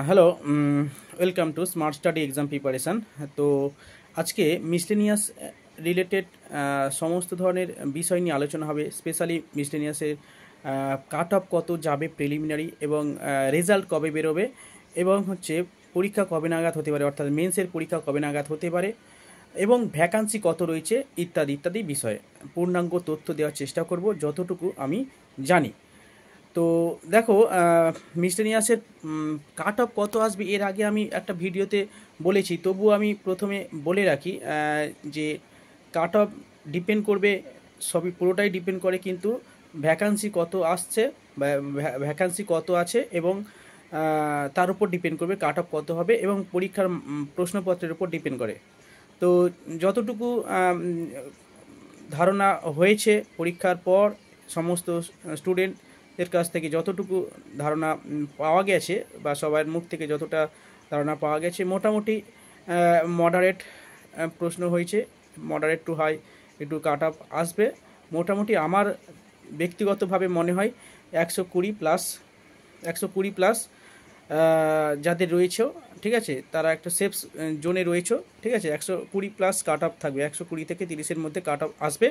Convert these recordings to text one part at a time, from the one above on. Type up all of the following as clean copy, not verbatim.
Hello, welcome to smart study exam preparation. তো আজকে miscellaneous related সমস্ত ধরনের বিষয় নিয়ে আলোচনা হবে। স্পেশালি মিসলেনিয়াসের কাট অফ কত যাবে প্রিলিমিনারি, এবং রেজাল্ট কবে বেরোবে, এবং হচ্ছে পরীক্ষা কবে নাগাদ হতে পারে, অর্থাৎ মেন্সের পরীক্ষা কবে নাগাদ হতে পারে, এবং ভ্যাকান্সি কত রয়েছে, ইত্যাদি ইত্যাদি বিষয়ে পূর্ণাঙ্গ তথ্য দেওয়ার চেষ্টা করব যতটুকু আমি জানি। তো দেখো, মিসলেনিয়াসের কাট অফ কত আসবে এর আগে আমি একটা ভিডিওতে বলেছি, তবুও আমি প্রথমে বলে রাখি যে কাট অফ ডিপেন্ড করবে, সবই পুরোটাই ডিপেন্ড করে কিন্তু ভ্যাকান্সি কত আসছে বা ভ্যাকান্সি কত আছে, এবং তার উপর ডিপেন্ড করবে কাট অফ কত হবে, এবং পরীক্ষার প্রশ্নপত্রের উপর ডিপেন্ড করে। তো যতটুকু ধারণা হয়েছে পরীক্ষার পর সমস্ত স্টুডেন্টদের কাছ থেকে, যতটুকু ধারণা পাওয়া গেছে বা সবার মুখ থেকে যতটা ধারণা পাওয়া গেছে, মোটামুটি মডারেট প্রশ্ন হয়েছে, মডারেট টু হাই একটু কাট আপ আসবে। মোটামুটি আমার ব্যক্তিগতভাবে মনে হয় 120 প্লাস যাদের রয়েছেও, ঠিক আছে, তারা একটা সেফ জোনে রয়েছে, ঠিক আছে। 120 প্লাস কাট আপ থাকবে, 120 থেকে 30-এর মধ্যে কাট আপ আসবে,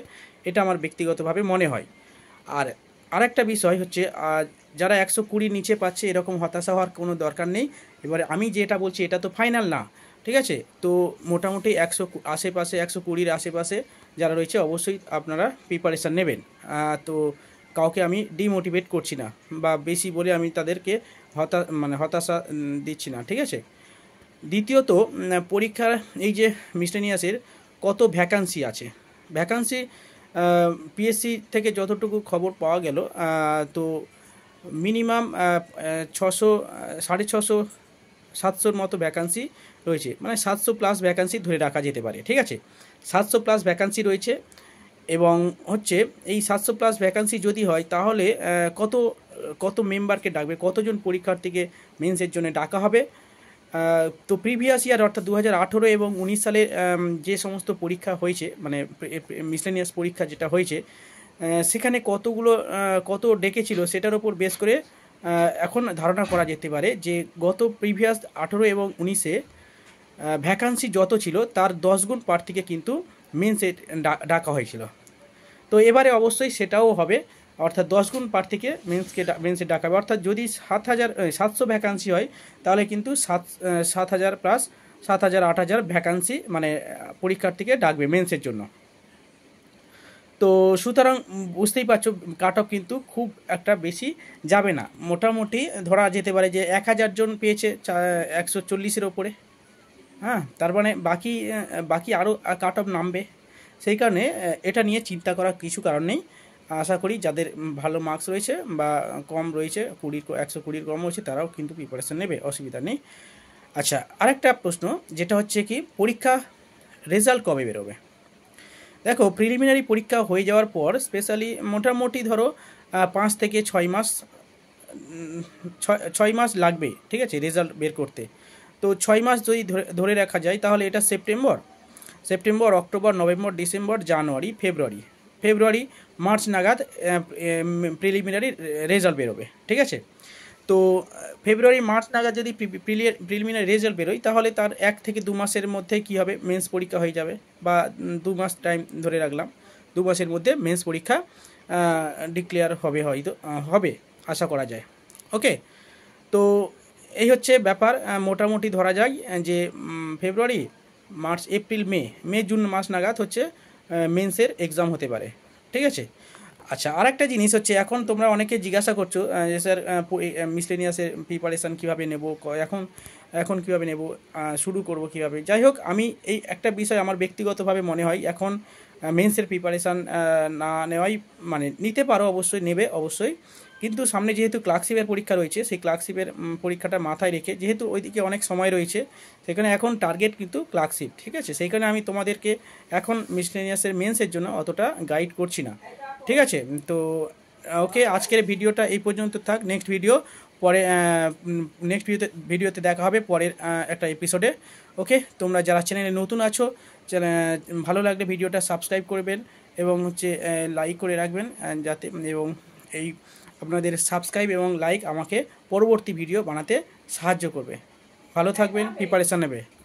এটা আমার ব্যক্তিগতভাবে মনে হয়। আর আরেকটা বিষয় হচ্ছে, যারা 120 নিচে পাচ্ছে এরকম হতাশা হওয়ার কোনো দরকার নেই। এবারে আমি যেটা বলছি এটা তো ফাইনাল না, ঠিক আছে। তো মোটামুটি 120-এর আশেপাশে যারা রয়েছে অবশ্যই আপনারা প্রিপারেশান নেবেন। তো কাউকে আমি ডিমোটিভেট করছি না, বা বেশি বলে আমি তাদেরকে হতাশা দিচ্ছি না, ঠিক আছে। দ্বিতীয়ত, পরীক্ষার এই যে মিসলেনিয়াসের কত ভ্যাকান্সি আছে, ভ্যাকান্সি পিএসসি থেকে যতটুকু খবর পাওয়া গেল, তো মিনিমাম 600, 650, 700-র মতো ভ্যাকান্সি রয়েছে, মানে 700 প্লাস ভ্যাকান্সি ধরে রাখা যেতে পারে, ঠিক আছে। 700 প্লাস ভ্যাকান্সি রয়েছে, এবং হচ্ছে এই 700 প্লাস ভ্যাকান্সি যদি হয় তাহলে কত কত মেম্বারকে ডাকবে, কতজন পরীক্ষার্থীকে মেন্সের জন্য ডাকা হবে। তো প্রিভিয়াস ইয়ার অর্থাৎ 2018 এবং 19 সালের যে সমস্ত পরীক্ষা হয়েছে, মানে মিসলেনিয়াস পরীক্ষা যেটা হয়েছে, সেখানে কত ডেকেছিল সেটার ওপর বেস করে এখন ধারণা করা যেতে পারে যে গত প্রিভিয়াস 18 এবং 19-এ ভ্যাকান্সি যত ছিল তার 10 গুণ প্রার্থীকে কিন্তু মেন্সে ডাকা হয়েছিল। তো এবারে অবশ্যই সেটাও হবে, অর্থাৎ 10 গুণ প্রার্থীকে মেন্সে ডাকা হবে। অর্থাৎ যদি 700 ভ্যাকান্সি হয় তাহলে কিন্তু 7,000 প্লাস 7,000, 8,000 ভ্যাকান্সি মানে পরীক্ষার্থীকে ডাকবে মেন্সের জন্য। তো সুতরাং বুঝতেই পারছো কাট অফ কিন্তু খুব একটা বেশি যাবে না, মোটামুটি ধরা যেতে পারে যে 1,000 জন পেয়েছে 140-এর ওপরে। হ্যাঁ, তার মানে বাকি আরও কাট অফ নামবে। সেই কারণে এটা নিয়ে চিন্তা করার কিছু কারণ নেই। আশা করি যাদের ভালো মার্কস রয়েছে বা কম রয়েছে, 120 কম রয়েছে, তারাও কিন্তু প্রিপারেশান নেবে, অসুবিধা নেই। আচ্ছা, আরেকটা প্রশ্ন যেটা হচ্ছে কি, পরীক্ষা রেজাল্ট কবে বেরোবে। দেখো, প্রিলিমিনারি পরীক্ষা হয়ে যাওয়ার পর স্পেশালি মোটামুটি ধরো 5 থেকে 6 মাস, 6 মাস লাগবে, ঠিক আছে, রেজাল্ট বের করতে। তো 6 মাস যদি ধরে রাখা যায় তাহলে এটা সেপ্টেম্বর, অক্টোবর, নভেম্বর, ডিসেম্বর, জানুয়ারি, ফেব্রুয়ারি, মার্চ নাগাদ প্রিলিমিনারি রেজাল্ট বেরোবে, ঠিক আছে। তো ফেব্রুয়ারি, মার্চ নাগাদ যদি প্রিলিমিনারি রেজাল্ট বেরোয় তাহলে তার 1 থেকে 2 মাসের মধ্যে কী হবে, মেন্স পরীক্ষা হয়ে যাবে, বা 2 মাস টাইম ধরে রাখলাম, 2 মাসের মধ্যে মেন্স পরীক্ষা ডিক্লেয়ার হবে, হয়তো হবে, আশা করা যায়। ওকে, তো এই হচ্ছে ব্যাপার। মোটামুটি ধরা যায় যে ফেব্রুয়ারি, মার্চ, এপ্রিল, জুন মাস নাগাদ হচ্ছে মেন্সের এক্সাম হতে পারে, ঠিক আছে। আচ্ছা, আরেকটা জিনিস হচ্ছে, এখন তোমরা অনেকে জিজ্ঞাসা করছো যে স্যার মিসলেনিয়াসের প্রিপারেশান কীভাবে নেব, এখন কীভাবে নেব, শুরু করব কীভাবে। যাই হোক, আমি এই একটা বিষয় আমার ব্যক্তিগতভাবে মনে হয়, এখন মেন্সের প্রিপারেশান না নেওয়াই, মানে নিতে পারো অবশ্যই, নেবে অবশ্যই, কিন্তু সামনে যেহেতু ক্লার্কশিপের পরীক্ষা রয়েছে, সেই ক্লার্কশিপের পরীক্ষাটা মাথায় রেখে, যেহেতু ওইদিকে অনেক সময় রয়েছে, সেখানে এখন টার্গেট কিন্তু ক্লার্কশিপ, ঠিক আছে। সেইখানে আমি তোমাদেরকে এখন মিসলেনিয়াসের মেন্সের জন্য অতটা গাইড করছি না, ঠিক আছে। তো ওকে, আজকের ভিডিওটা এই পর্যন্ত থাক। নেক্সট ভিডিওতে দেখা হবে পরের একটা এপিসোডে। ওকে, তোমরা যারা চ্যানেলে নতুন আছো, ভালো লাগলে ভিডিওটা সাবস্ক্রাইব করবেন, এবং হচ্ছে লাইক করে রাখবেন, যাতে, এবং এই আপনাদের সাবস্ক্রাইব এবং লাইক আমাকে পরবর্তী ভিডিও বানাতে সাহায্য করবে। ভালো থাকবেন, প্রিপারেশান নেবে।